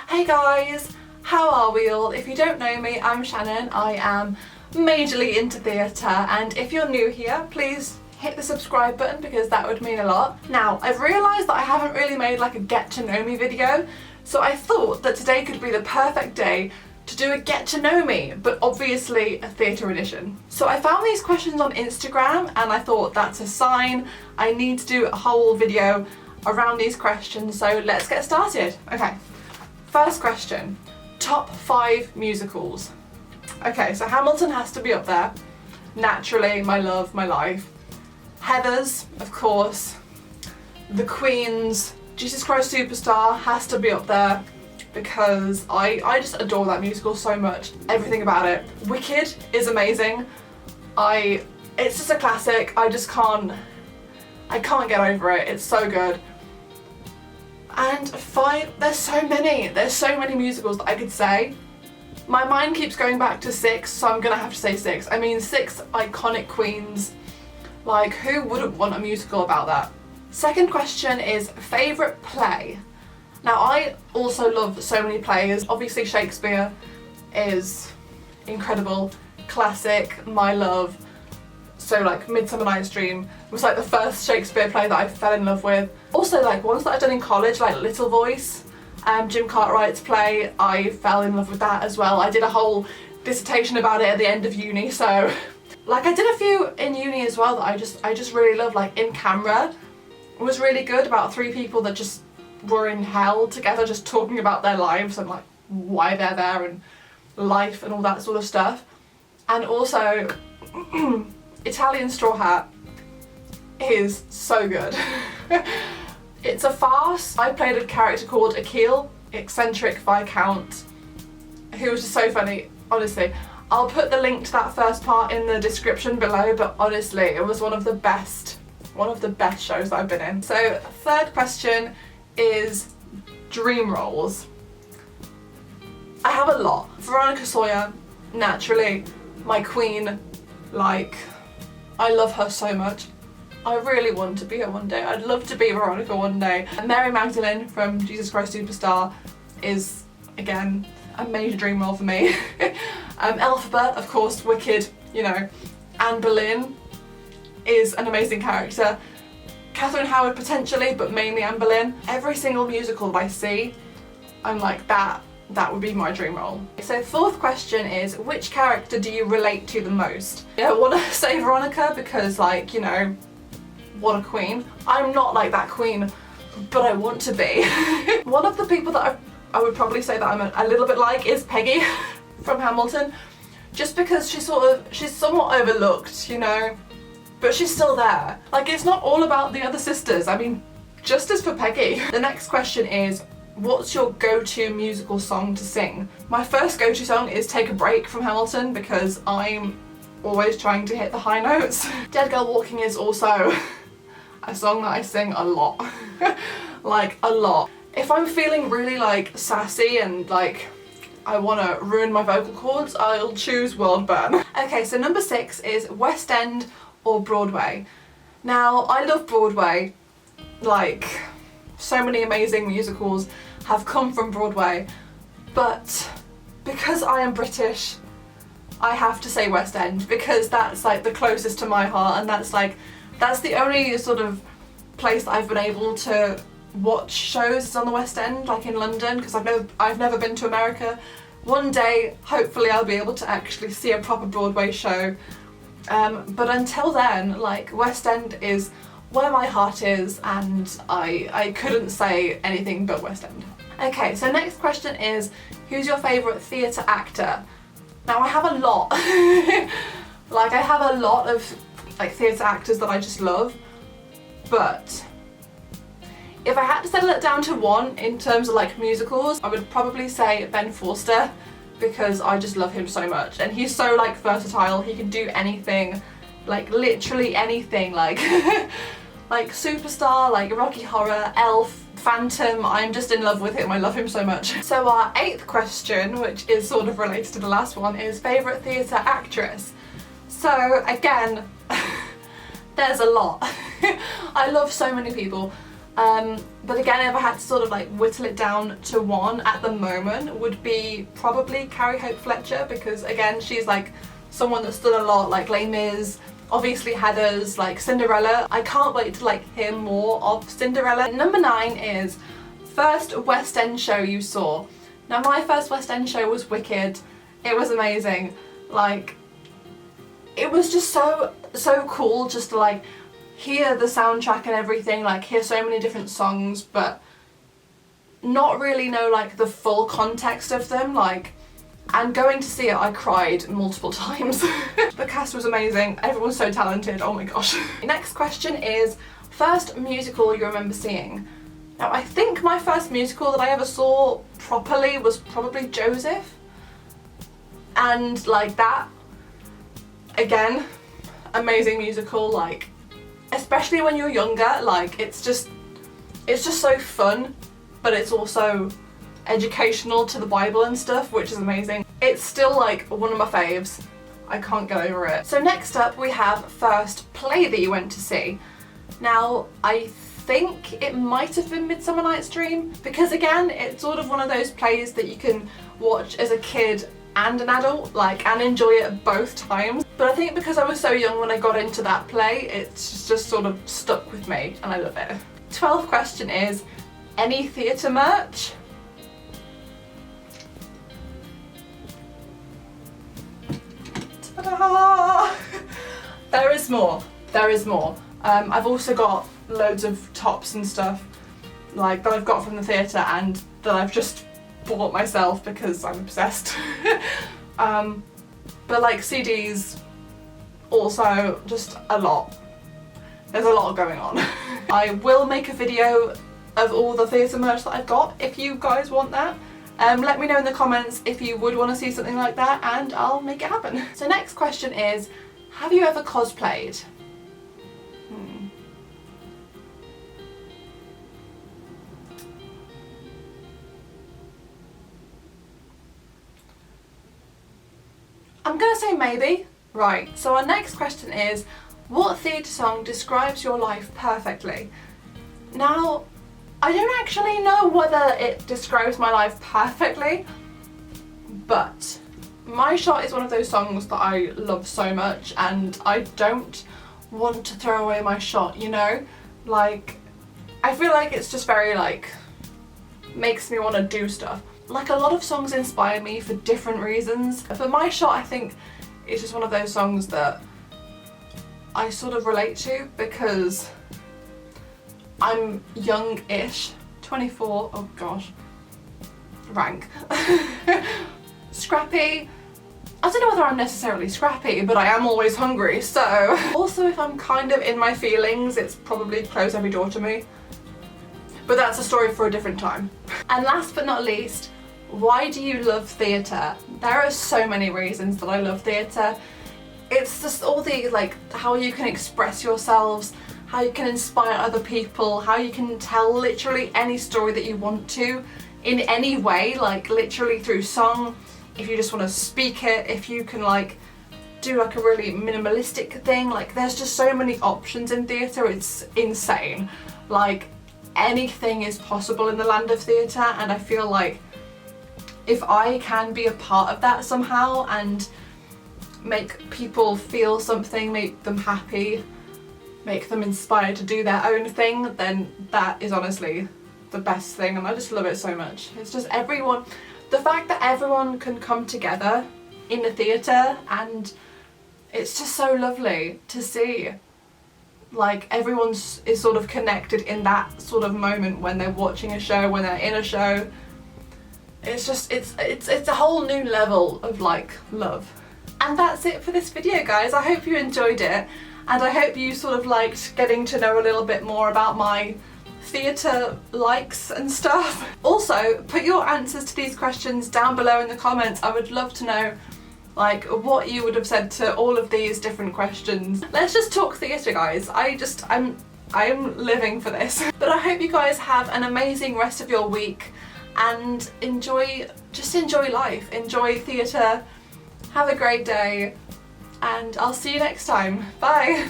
Hey guys, how are we all? If you don't know me, I'm Shannon. I am majorly into theatre, and if you're new here, please hit the subscribe button because that would mean a lot. Now, I've realised that I haven't really made like a get to know me video, so I thought that today could be the perfect day to do a get to know me, but obviously a theatre edition. So I found these questions on Instagram and I thought that's a sign I need to do a whole video around these questions, so let's get started. Okay, first question, top 5 musicals. Okay, so Hamilton has to be up there. Naturally, my love, my life. Heathers, of course. The Queen's Jesus Christ Superstar has to be up there because I just adore that musical so much. Everything about it. Wicked is amazing. It's just a classic. I can't get over it. It's so good. And 5, there's so many musicals that I could say. My mind keeps going back to 6, so I'm gonna have to say 6. I mean, 6 iconic queens. Like, who wouldn't want a musical about that? Second question is favourite play. Now, I also love so many plays. Obviously, Shakespeare is incredible, classic, my love. So like Midsummer Night's Dream was like the first Shakespeare play that I fell in love with. Also like ones that I've done in college, like Little Voice, Jim Cartwright's play, I fell in love with that as well. I did a whole dissertation about it at the end of uni, so like I did a few in uni as well that I just really love. Like In Camera was really good, about 3 people that just were in hell together just talking about their lives and like why they're there and life and all that sort of stuff. And also Italian Straw Hat is so good. It's a farce. I played a character called Akil, eccentric Viscount, who was just so funny, honestly. I'll put the link to that first part in the description below, but honestly, it was one of the best shows that I've been in. So, third question is dream roles. I have a lot. Veronica Sawyer, naturally, my queen, like, I love her so much. I really want to be her one day. I'd love to be Veronica one day. And Mary Magdalene from Jesus Christ Superstar is, again, a major dream role for me. Elphaba, of course, Wicked, you know. Anne Boleyn is an amazing character. Catherine Howard potentially, but mainly Anne Boleyn. Every single musical that I see, I'm like, that would be my dream role. So fourth question is, which character do you relate to the most? I want to say Veronica because, like, you know, what a queen. I'm not like that queen, but I want to be. One of the people that I would probably say that I'm a little bit like is Peggy from Hamilton, just because she's somewhat overlooked, you know, but she's still there. Like, it's not all about the other sisters. I mean, justice for Peggy. The next question is, what's your go-to musical song to sing? My first go-to song is Take a Break from Hamilton because I'm always trying to hit the high notes. Dead Girl Walking is also a song that I sing a lot. Like, a lot. If I'm feeling really like sassy and like I want to ruin my vocal cords, I'll choose World Burn. Okay, so number 6 is West End or Broadway. Now, I love Broadway. Like, so many amazing musicals have come from Broadway, but because I am British, I have to say West End because that's like the closest to my heart, and that's the only sort of place that I've been able to watch shows on the West End, like in London, because I've never been to America. One day, hopefully, I'll be able to actually see a proper Broadway show. But until then, like, West End is where my heart is, and I couldn't say anything but West End. Okay, so next question is, who's your favourite theatre actor? Now, I have a lot. Like, I have a lot of like theatre actors that I just love, but if I had to settle it down to one in terms of like musicals, I would probably say Ben Forster because I just love him so much, and he's so like versatile. He can do anything, like literally anything, like like Superstar, like Rocky Horror, Elf, Phantom. I'm just in love with him. I love him so much. So our 8th question, which is sort of related to the last one, is favourite theatre actress. So again, there's a lot. I love so many people. But again, if I had to sort of like whittle it down to one at the moment, would be probably Carrie Hope Fletcher, because again, she's like someone that's done a lot, like Les Mis, obviously Heathers, like Cinderella. I can't wait to like hear more of Cinderella. Number 9 is first West End show you saw. Now my first West End show was Wicked. It was amazing. Like, it was just so cool just to like hear the soundtrack and everything, like hear so many different songs, but not really know like the full context of them. Like, and going to see it, I cried multiple times. The cast was amazing, everyone's so talented, oh my gosh. Next question is first musical you remember seeing. Now I think my first musical that I ever saw properly was probably Joseph, and like that, again, amazing musical, like especially when you're younger, like it's just so fun, but it's also educational to the Bible and stuff, which is amazing. It's still like one of my faves. I can't get over it. So next up we have first play that you went to see. Now I think it might have been Midsummer Night's Dream, because again, it's sort of one of those plays that you can watch as a kid and an adult, like, and enjoy it both times. But I think because I was so young when I got into that play, it's just sort of stuck with me and I love it. 12th question is, any theatre merch? Ta-da! There is more. There is more. I've also got loads of tops and stuff like that I've got from the theatre and that I've just bought myself because I'm obsessed. But like CDs, also just a lot. There's a lot going on. I will make a video of all the theatre merch that I've got if you guys want that. Let me know in the comments if you would want to see something like that and I'll make it happen. So next question is, have you ever cosplayed? I'm gonna say maybe. Right, so our next question is, what theatre song describes your life perfectly? Now, I don't actually know whether it describes my life perfectly, but My Shot is one of those songs that I love so much and I don't want to throw away my shot, you know? Like, I feel like it's just very like, makes me want to do stuff. Like, a lot of songs inspire me for different reasons, but My Shot I think is just one of those songs that I sort of relate to because I'm young-ish, 24, oh gosh, rank. Scrappy, I don't know whether I'm necessarily scrappy, but I am always hungry, so. Also, if I'm kind of in my feelings, it's probably Close Every Door to Me. But that's a story for a different time. And last but not least, why do you love theatre? There are so many reasons that I love theatre. It's just all the, like, how you can express yourselves, how you can inspire other people, how you can tell literally any story that you want to, in any way, like literally through song, if you just want to speak it, if you can like do like a really minimalistic thing, like there's just so many options in theatre, it's insane. Like, anything is possible in the land of theatre, and I feel like if I can be a part of that somehow and make people feel something, make them happy, make them inspired to do their own thing, then that is honestly the best thing, and I just love it so much. It's just everyone, the fact that everyone can come together in the theatre, and it's just so lovely to see. Like, everyone is sort of connected in that sort of moment when they're watching a show, when they're in a show. It's just, it's a whole new level of like love. And that's it for this video, guys. I hope you enjoyed it, and I hope you sort of liked getting to know a little bit more about my theatre likes and stuff. Also, put your answers to these questions down below in the comments. I would love to know like what you would have said to all of these different questions. Let's just talk theatre, guys. I'm living for this. But I hope you guys have an amazing rest of your week and enjoy life, enjoy theatre, have a great day, and I'll see you next time. Bye!